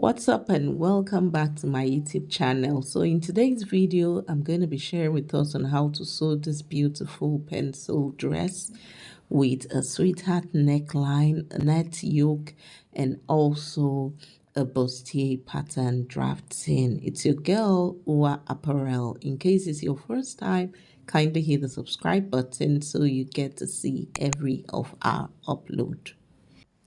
What's up and welcome back to my YouTube channel. So in today's video, I'm going to be sharing with us on how to sew this beautiful pencil dress with a sweetheart neckline, a net yoke, and also a bustier pattern drafting. It's your girl, Ua Apparel. In case it's your first time, kindly hit the subscribe button so you get to see every of our upload.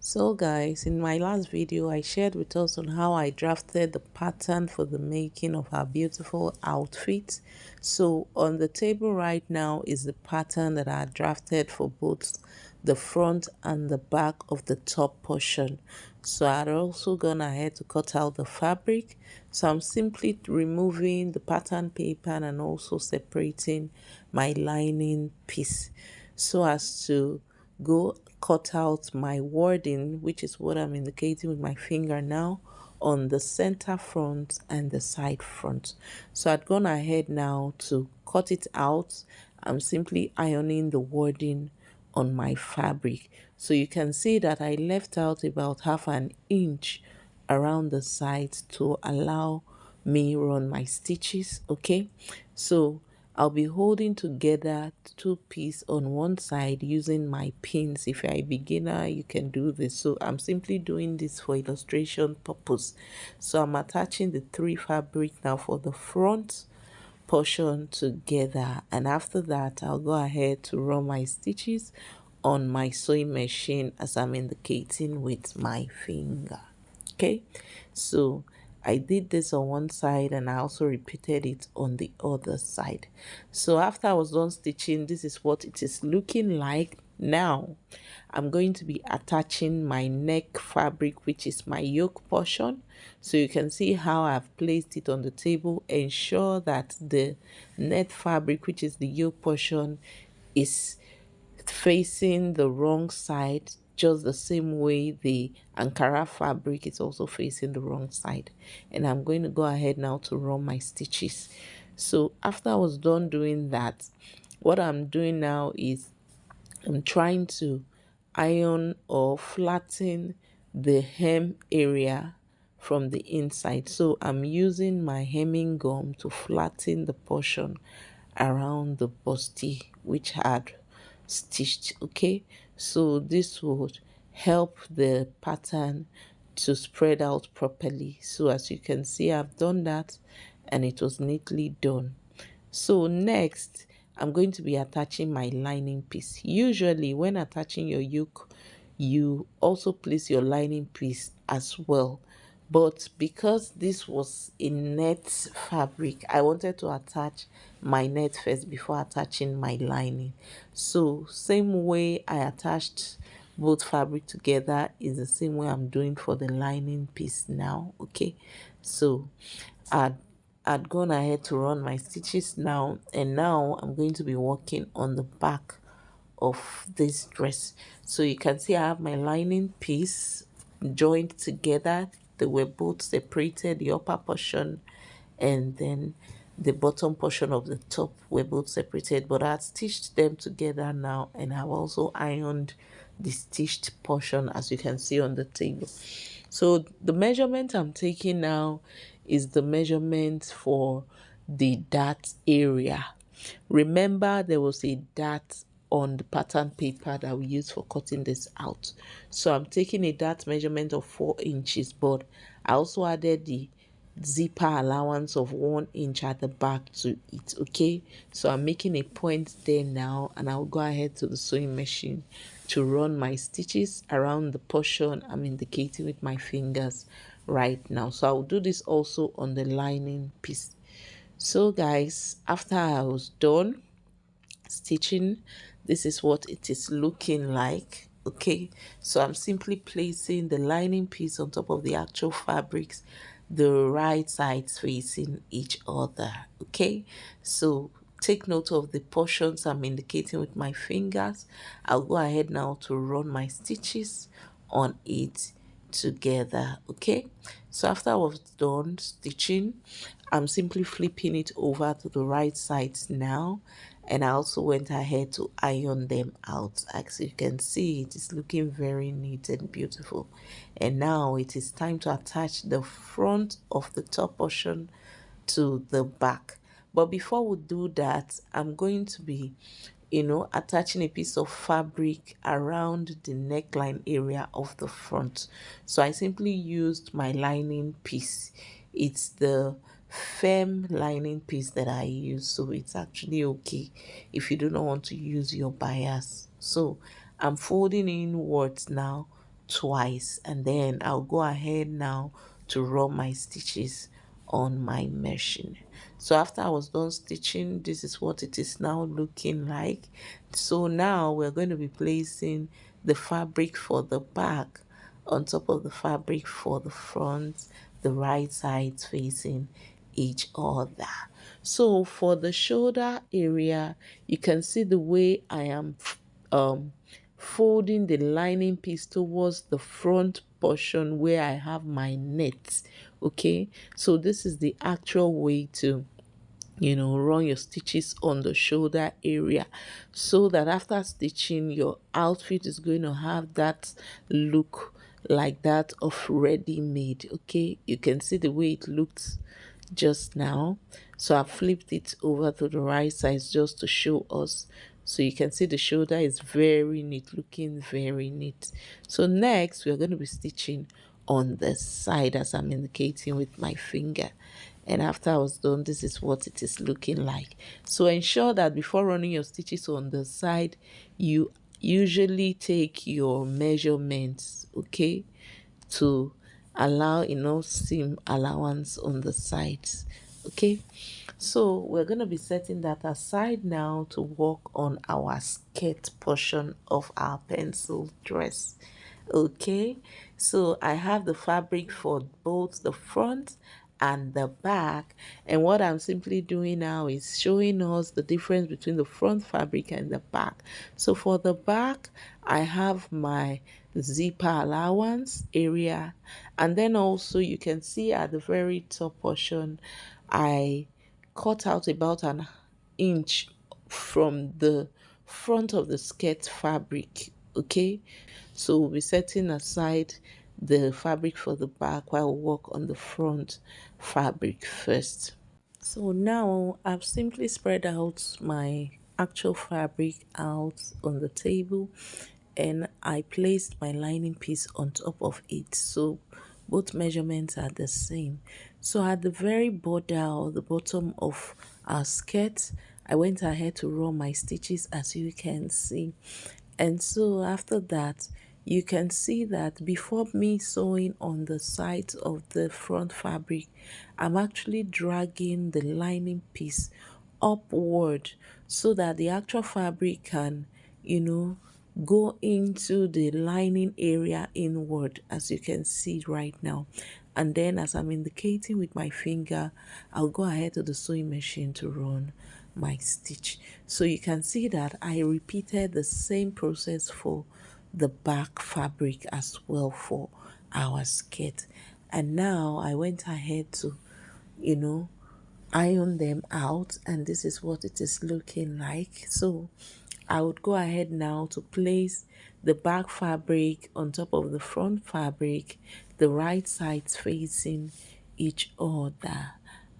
So guys, in my last video, I shared with us on how I drafted the pattern for the making of our beautiful outfit. So on the table right now is the pattern that I drafted for both the front and the back of the top portion. So I'd also gone ahead to cut out the fabric. So I'm simply removing the pattern paper and also separating my lining piece so as to go cut out my wording, which is what I'm indicating with my finger now, on the center front and the side front. So I'd gone ahead now to cut it out. I'm simply ironing the wording on my fabric. So you can see that I left out about half an inch around the sides to allow me run my stitches. Okay, so I'll be holding together two pieces on one side using my pins. If you're a beginner, you can do this. So I'm simply doing this for illustration purpose. So I'm attaching the three fabric now for the front portion together, and after that I'll go ahead to run my stitches on my sewing machine as I'm indicating with my finger. Okay, so I did this on one side and I also repeated it on the other side. So after I was done stitching, this is what it is looking like now. I'm going to be attaching my neck fabric, which is my yoke portion. So you can see how I've placed it on the table. Ensure that the net fabric, which is the yoke portion, is facing the wrong side, just the same way the Ankara fabric is also facing the wrong side. And I'm going to go ahead now to run my stitches. So after I was done doing that, what I'm doing now is I'm trying to iron or flatten the hem area from the inside. So I'm using my hemming gum to flatten the portion around the busty which had stitched. Okay, so this would help the pattern to spread out properly. So as you can see, I've done that and it was neatly done. So next, I'm going to be attaching my lining piece. Usually when attaching your yoke, you also place your lining piece as well. But because this was a net fabric, I wanted to attach my net first before attaching my lining. So same way I attached both fabric together is the same way I'm doing for the lining piece now. Okay, so I'd I'd gone ahead to run my stitches now, and now I'm going to be working on the back of this dress. So you can see I have my lining piece joined together. They were both separated, the upper portion and then the bottom portion of the top were both separated, but I had stitched them together now, and I've also ironed the stitched portion as you can see on the table. So the measurement I'm taking now is the measurement for the dart area. Remember, there was a dart on the pattern paper that we used for cutting this out. So I'm taking a dart measurement of 4 inches, but I also added the zipper allowance of 1 inch at the back to it. Okay, so I'm making a point there now, and I'll go ahead to the sewing machine to run my stitches around the portion I'm indicating with my fingers right now. So I'll do this also on the lining piece. So guys, after I was done stitching, this is what it is looking like. Okay, so I'm simply placing the lining piece on top of the actual fabrics, the right sides facing each other. Okay, so take note of the portions I'm indicating with my fingers. I'll go ahead now to run my stitches on it together. Okay, so after I was done stitching, I'm simply flipping it over to the right sides now, And I also went ahead to iron them out. As you can see, it is looking very neat and beautiful. And now it is time to attach the front of the top portion to the back. But before we do that, I'm going to be attaching a piece of fabric around the neckline area of the front. So I simply used my lining piece. It's the firm lining piece that I use, so it's actually okay if you do not want to use your bias. So I'm folding inwards now twice, and then I'll go ahead now to run my stitches on my machine. So after I was done stitching, this is what it is now looking like. So now we're going to be placing the fabric for the back on top of the fabric for the front, the right sides facing each other. So for the shoulder area, you can see the way I am um folding the lining piece towards the front portion where I have my net. Okay, so this is the actual way to run your stitches on the shoulder area, so that after stitching, your outfit is going to have that look like that of ready made. Okay, you can see the way it looks just now. So I flipped it over to the right side just to show us. So you can see the shoulder is very neat, looking very neat. So next we're going to be stitching on the side as I'm indicating with my finger. And after I was done, this is what it is looking like. So ensure that before running your stitches on the side, you usually take your measurements, okay, to allow enough seam allowance on the sides. Okay, so we're going to be setting that aside now to work on our skirt portion of our pencil dress. Okay, so I have the fabric for both the front and the back, and what I'm simply doing now is showing us the difference between the front fabric and the back. So for the back, I have my zipper allowance area, and then also you can see at the very top portion I cut out about an inch from the front of the skirt fabric. Okay, so we'll be setting aside the fabric for the back while we work on the front fabric first. So now I've simply spread out my actual fabric out on the table, and I placed my lining piece on top of it, so both measurements are the same. So at the very border or the bottom of our skirt, I went ahead to run my stitches as you can see. And so after that, you can see that before me sewing on the sides of the front fabric, I'm actually dragging the lining piece upward so that the actual fabric can, go into the lining area inward, as you can see right now. And then as I'm indicating with my finger, I'll go ahead to the sewing machine to run my stitch. So you can see that I repeated the same process for the back fabric as well for our skirt. And now I went ahead to, you know, iron them out, and this is what it is looking like. So I would go ahead now to place the back fabric on top of the front fabric, the right sides facing each other,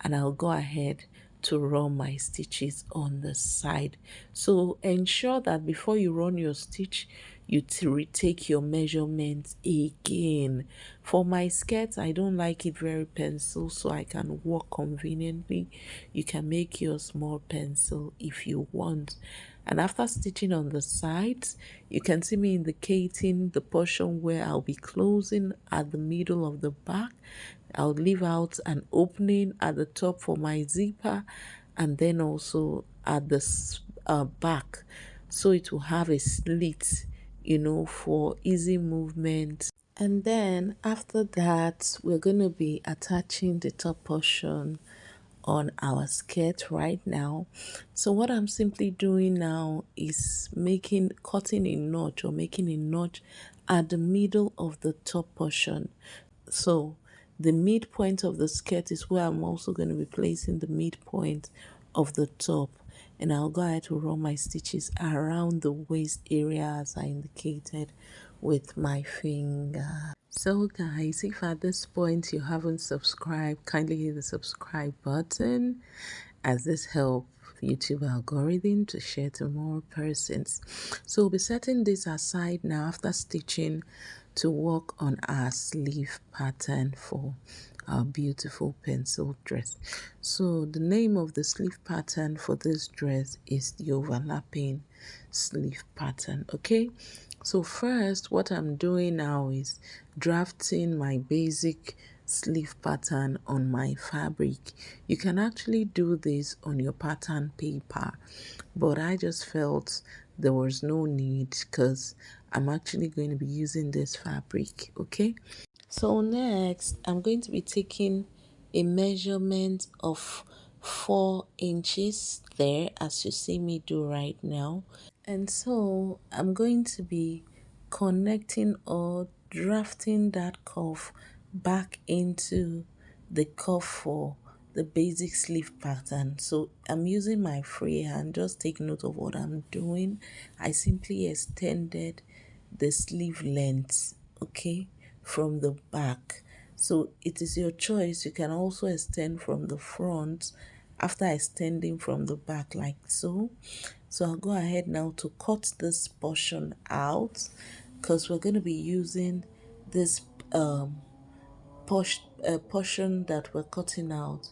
and I'll go ahead to run my stitches on the side. So ensure that before you run your stitch, you retake your measurements again. For my skirt, I don't like it very pencil, so I can work conveniently. You can make yours more pencil if you want. And after stitching on the sides, you can see me indicating the portion where I'll be closing at the middle of the back. I'll leave out an opening at the top for my zipper, and then also at the back, so it will have a slit, for easy movement. And then after that, we're going to be attaching the top portion on our skirt right now. So what I'm simply doing now is cutting a notch or making a notch at the middle of the top portion. So the midpoint of the skirt is where I'm also going to be placing the midpoint of the top. and I'll go ahead to run my stitches around the waist area as I indicated with my finger. So guys, if at this point you haven't subscribed, kindly hit the subscribe button as this helps YouTube algorithm to share to more persons. So we'll be setting this aside now after stitching to work on our sleeve pattern for our beautiful pencil dress. So the name of the sleeve pattern for this dress is the overlapping sleeve pattern. Okay, so first what I'm doing now is drafting my basic sleeve pattern on my fabric. You can actually do this on your pattern paper, but I just felt there was no need because I'm actually going to be using this fabric. Okay, so next I'm going to be taking a measurement of 4 inches there, as you see me do right now. And so I'm going to be connecting or drafting that curve back into the curve for the basic sleeve pattern. So I'm using my free hand. Just take note of what I'm doing. I simply extended the sleeve length, okay, from the back. So it is your choice. You can also extend from the front after extending from the back like so. So I'll go ahead now to cut this portion out because we're going to be using this portion that we're cutting out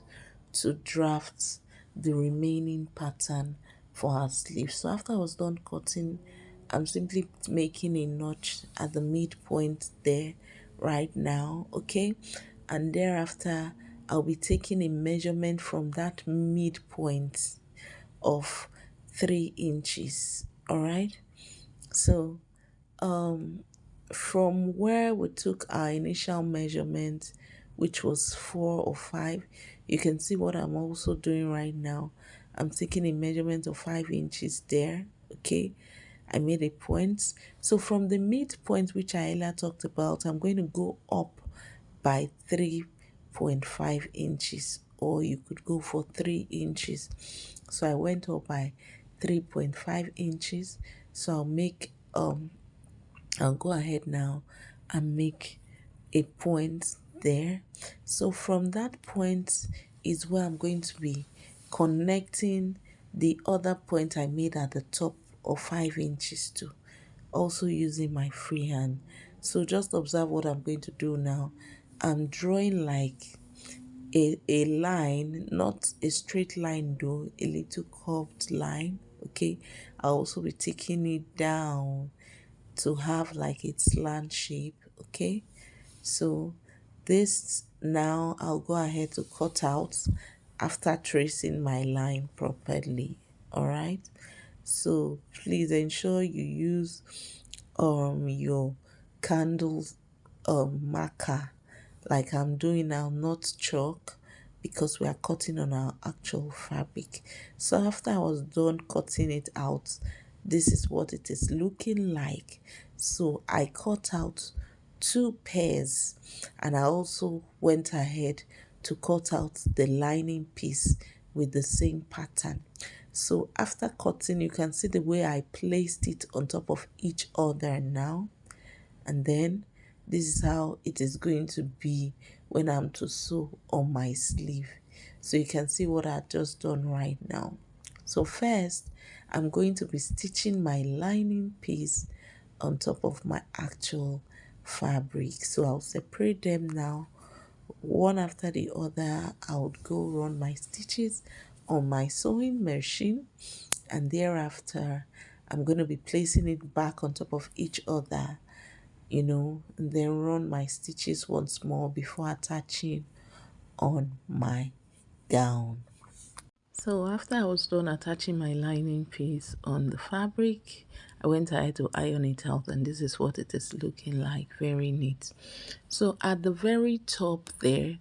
to draft the remaining pattern for our sleeve. So after I was done cutting, I'm simply making a notch at the midpoint there right now, okay? And thereafter I'll be taking a measurement from that midpoint of 3 inches. All right, so from where we took our initial measurement, which was 4 or 5, you can see what I'm also doing right now. I'm taking a measurement of 5 inches there. Okay, I made a point. So from the midpoint which I earlier talked about, I'm going to go up by 3.5 inches, or you could go for 3 inches. So I went up by 3.5 inches. So I'll go ahead now and make a point there. So from that point is where I'm going to be connecting the other point I made at the top of 5 inches to, also using my free hand. So just observe what I'm going to do now. I'm drawing like a line, not a straight line though, a little curved line. Okay, I'll also be taking it down to have like a slant shape. Okay, so this now I'll go ahead to cut out after tracing my line properly. All right, so please ensure you use your candle marker like I'm doing now, not chalk, because we are cutting on our actual fabric. So after I was done cutting it out, this is what it is looking like. So I cut out 2 pairs, and I also went ahead to cut out the lining piece with the same pattern. So after cutting, you can see the way I placed it on top of each other now. And then this is how it is going to be when I'm to sew on my sleeve. So you can see what I've just done right now. So first, I'm going to be stitching my lining piece on top of my actual fabric. So I'll separate them now, one after the other. I would go run my stitches on my sewing machine, and thereafter I'm going to be placing it back on top of each other, and then run my stitches once more before attaching on my gown. So after I was done attaching my lining piece on the fabric, I went ahead to iron it out, and this is what it is looking like. Very neat. So at the very top there,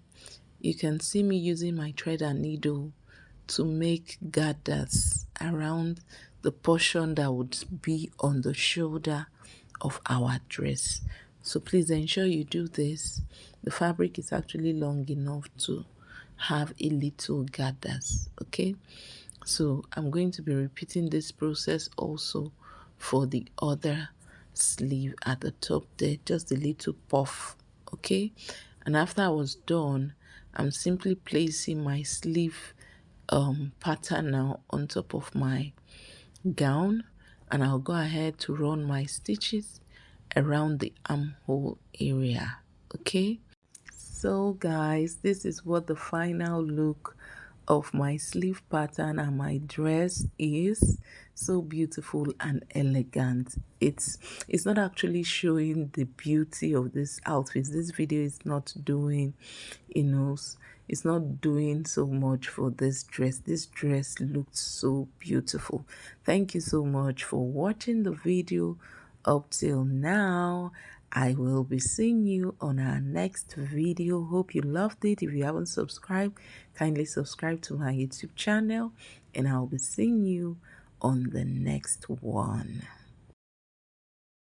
you can see me using my thread and needle to make gathers around the portion that would be on the shoulder of our dress. So please ensure you do this. The fabric is actually long enough to have a little gathers. Okay, So I'm going to be repeating this process also for the other sleeve at the top there, just a little puff, okay? And after I was done, I'm simply placing my sleeve pattern now on top of my gown, and I'll go ahead to run my stitches around the armhole area, okay? So guys, this is what the final look of my sleeve pattern and my dress is. So beautiful and elegant. It's not actually showing the beauty of this outfit. This video is not doing, you know, it's not doing so much for this dress. This dress looked so beautiful. Thank you so much for watching the video up till now. I will be seeing you on our next video. Hope you loved it. If you haven't subscribed, kindly subscribe to my YouTube channel, and I'll be seeing you on the next one.